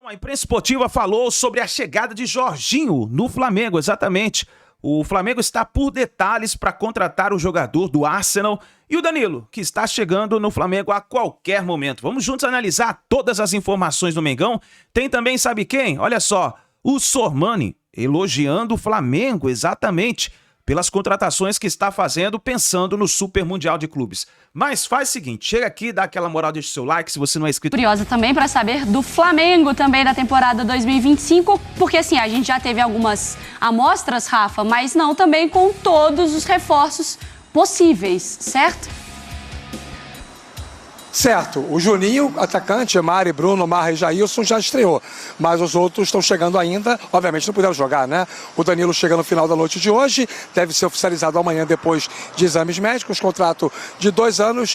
A imprensa esportiva falou sobre a chegada de Jorginho no Flamengo, exatamente. O Flamengo está por detalhes para contratar o jogador do Arsenal e o Danilo, que está chegando no Flamengo a qualquer momento. Vamos juntos analisar todas as informações do Mengão. Tem também, sabe quem? Olha só, o Sormani elogiando o Flamengo, exatamente, pelas contratações que está fazendo, pensando no Super Mundial de Clubes. Mas faz o seguinte, chega aqui, dá aquela moral, deixa o seu like se você não é inscrito. Curiosa também para saber do Flamengo também da temporada 2025, porque assim, a gente já teve algumas amostras, Rafa, mas não também com todos os reforços possíveis, certo? Certo, o Juninho, atacante, Mari, Bruno, Marra e Jailson já estreou, mas os outros estão chegando ainda, obviamente não puderam jogar, né? O Danilo chega no final da noite de hoje, deve ser oficializado amanhã depois de exames médicos, contrato de 2 anos.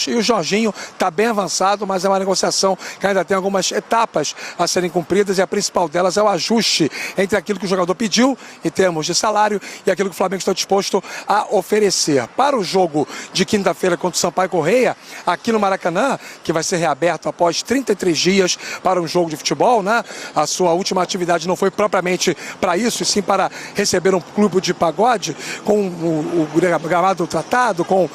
E o Jorginho está bem avançado, mas é uma negociação que ainda tem algumas etapas a serem cumpridas e a principal delas é o ajuste entre aquilo que o jogador pediu em termos de salário e aquilo que o Flamengo está disposto a oferecer. Para o jogo de quinta-feira contra o Sampaio Corrêa, aqui no Maracanã, que vai ser reaberto após 33 dias para um jogo de futebol, né? A sua última atividade não foi propriamente para isso, e sim para receber um clube de pagode com o gramado tratado, com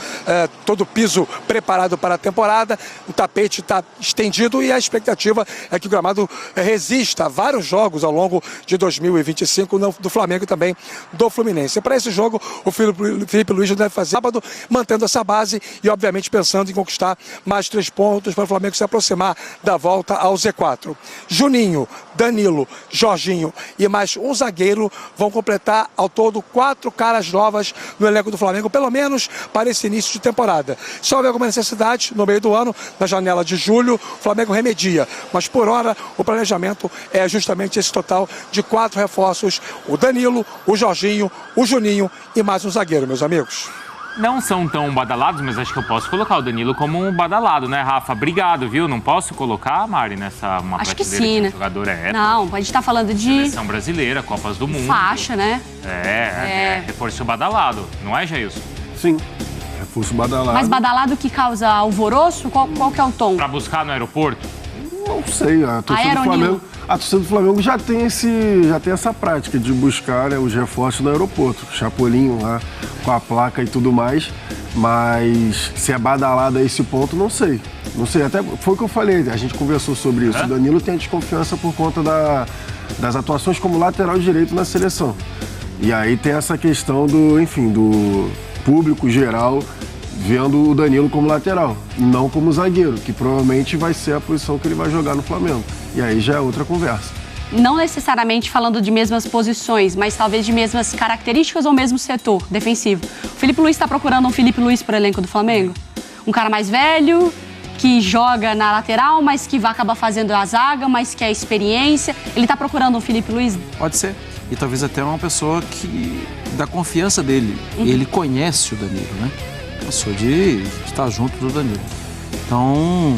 todo o piso preparado para a temporada, o tapete está estendido e a expectativa é que o gramado resista a vários jogos ao longo de 2025 do Flamengo e também do Fluminense. Para esse jogo, o Felipe Luiz deve fazer sábado, mantendo essa base e obviamente pensando em conquistar mais 3 pontos para o Flamengo se aproximar da volta ao Z4. Juninho, Danilo, Jorginho e mais um zagueiro vão completar ao todo 4 caras novas no elenco do Flamengo, pelo menos para esse início de temporada. Se houver alguma necessidade no meio do ano, na janela de julho, o Flamengo remedia. Mas por hora, o planejamento é justamente esse total de 4 reforços: o Danilo, o Jorginho, o Juninho e mais um zagueiro, meus amigos. Não são tão badalados, mas acho que eu posso colocar o Danilo como um badalado, né, Rafa? Obrigado, viu? Não posso colocar, Mari, nessa uma acho que prateleira sim, né? Um jogador Não, a gente tá falando de seleção brasileira, Copas do Mundo. Faixa, né? Reforço badalado, não é, Jailson? Sim, reforço badalado. Mas badalado que causa alvoroço? Qual que é o tom? Pra buscar no aeroporto? Não sei, a torcida do Flamengo já tem essa prática de buscar, né, os reforços no aeroporto. Chapolinho lá com a placa e tudo mais, mas se é badalado a esse ponto, não sei. Não sei, até foi o que eu falei, a gente conversou sobre isso. O Danilo tem a desconfiança por conta das atuações como lateral direito na seleção. E aí tem essa questão do público geral vendo o Danilo como lateral, não como zagueiro, que provavelmente vai ser a posição que ele vai jogar no Flamengo. E aí já é outra conversa. Não necessariamente falando de mesmas posições, mas talvez de mesmas características ou mesmo setor defensivo. O Felipe Luiz está procurando um Felipe Luiz para o elenco do Flamengo? Um cara mais velho, que joga na lateral, mas que vai acabar fazendo a zaga, mas que é experiência. Ele está procurando um Felipe Luiz? Pode ser. E talvez até uma pessoa que dá confiança dele. Ele conhece o Danilo, né? Passou de estar junto do Danilo. Então,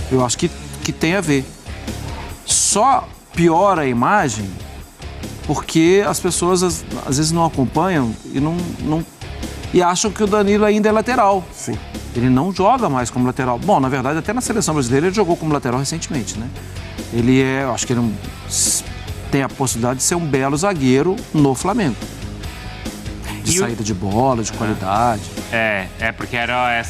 eu acho que tem a ver. Só piora a imagem porque as pessoas às vezes não acompanham e acham que o Danilo ainda é lateral. Sim. Ele não joga mais como lateral. Bom, na verdade, até na seleção brasileira ele jogou como lateral recentemente, né? Eu acho que ele tem a possibilidade de ser um belo zagueiro no Flamengo. De saída de bola, de qualidade. Porque era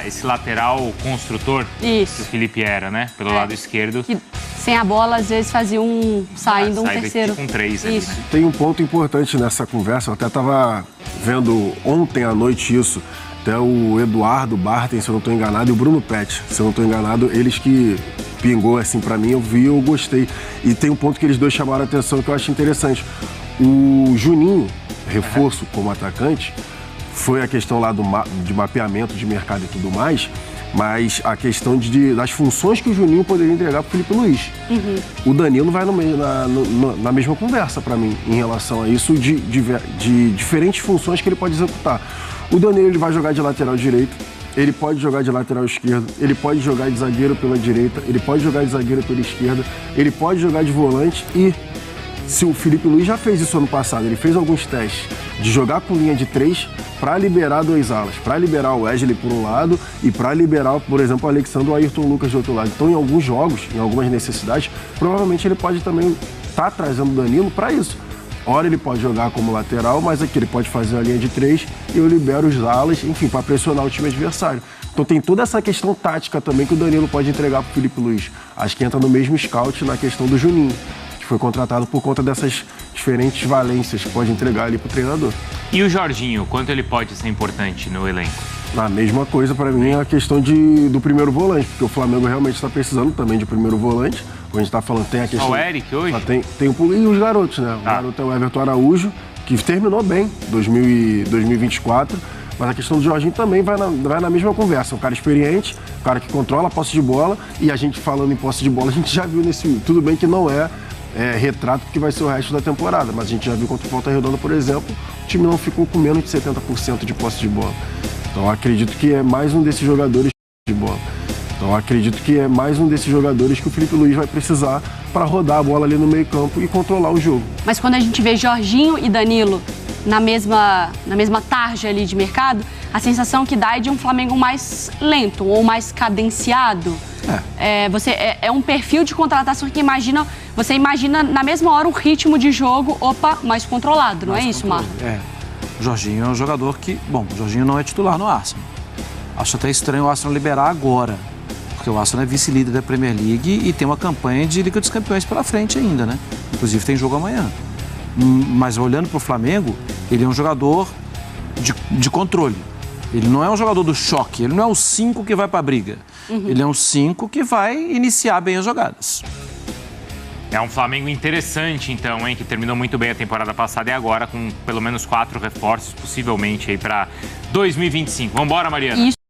esse lateral construtor Isso. que o Felipe era, né? Pelo lado esquerdo. Que sem a bola, às vezes, fazia saindo um terceiro. Com 3 ali, Isso. né? Tem um ponto importante nessa conversa, eu até estava vendo ontem à noite isso, até o Eduardo Barten, se eu não estou enganado, e o Bruno Pet, se eu não estou enganado, eles que pingou assim para mim, eu vi, eu gostei. E tem um ponto que eles dois chamaram a atenção que eu acho interessante. O Juninho, reforço como atacante, foi a questão lá de mapeamento de mercado e tudo mais, mas a questão das funções que o Juninho poderia entregar para o Felipe Luiz. O Danilo vai na mesma conversa para mim em relação a isso, de diferentes funções que ele pode executar. O Danilo ele vai jogar de lateral direito, ele pode jogar de lateral esquerdo, ele pode jogar de zagueiro pela direita, ele pode jogar de zagueiro pela esquerda, ele pode jogar de volante e Se o Felipe Luiz já fez isso ano passado, ele fez alguns testes de jogar com linha de 3 para liberar 2 alas, para liberar o Wesley por um lado e para liberar, por exemplo, o Alexandre ou o Ayrton Lucas do outro lado. Então, em alguns jogos, em algumas necessidades, provavelmente ele pode também estar trazendo o Danilo para isso. Ora ele pode jogar como lateral, mas aqui ele pode fazer a linha de 3 e eu libero os alas, enfim, para pressionar o time adversário. Então tem toda essa questão tática também que o Danilo pode entregar para o Felipe Luiz. Acho que entra no mesmo scout na questão do Juninho, que foi contratado por conta dessas diferentes valências que pode entregar ali para o treinador. E o Jorginho, quanto ele pode ser importante no elenco? A mesma coisa para mim é a questão do primeiro volante, porque o Flamengo realmente está precisando também de primeiro volante. Como a gente está falando, tem a questão... O Eric hoje? Tem e os garotos, né? O garoto é o Everton Araújo, que terminou bem 2024, mas a questão do Jorginho também vai na mesma conversa. Um cara experiente, um cara que controla a posse de bola, e a gente falando em posse de bola, a gente já viu nesse... Tudo bem que não é retrato que vai ser o resto da temporada, mas a gente já viu contra o Volta Redonda, por exemplo, o time não ficou com menos de 70% de posse de bola. Então acredito que é mais um desses jogadores de bola. Então acredito que é mais um desses jogadores que o Felipe Luiz vai precisar para rodar a bola ali no meio-campo e controlar o jogo. Mas quando a gente vê Jorginho e Danilo na mesma tarja ali de mercado, a sensação que dá é de um Flamengo mais lento ou mais cadenciado. É um perfil de contratação que você imagina na mesma hora um ritmo de jogo, mais controlado, não é isso, Marco? O Jorginho é um jogador que... Bom, o Jorginho não é titular no Arsenal. Acho até estranho o Arsenal liberar agora, porque o Arsenal é vice-líder da Premier League e tem uma campanha de Liga dos Campeões pela frente ainda, né? Inclusive tem jogo amanhã. Mas olhando para o Flamengo, ele é um jogador de controle. Ele não é um jogador do choque, ele não é o 5 que vai para a briga. Ele é um 5 que vai iniciar bem as jogadas. É um Flamengo interessante, então, hein? Que terminou muito bem a temporada passada e agora com pelo menos 4 reforços, possivelmente, aí para 2025. Vambora, Mariana? Isso.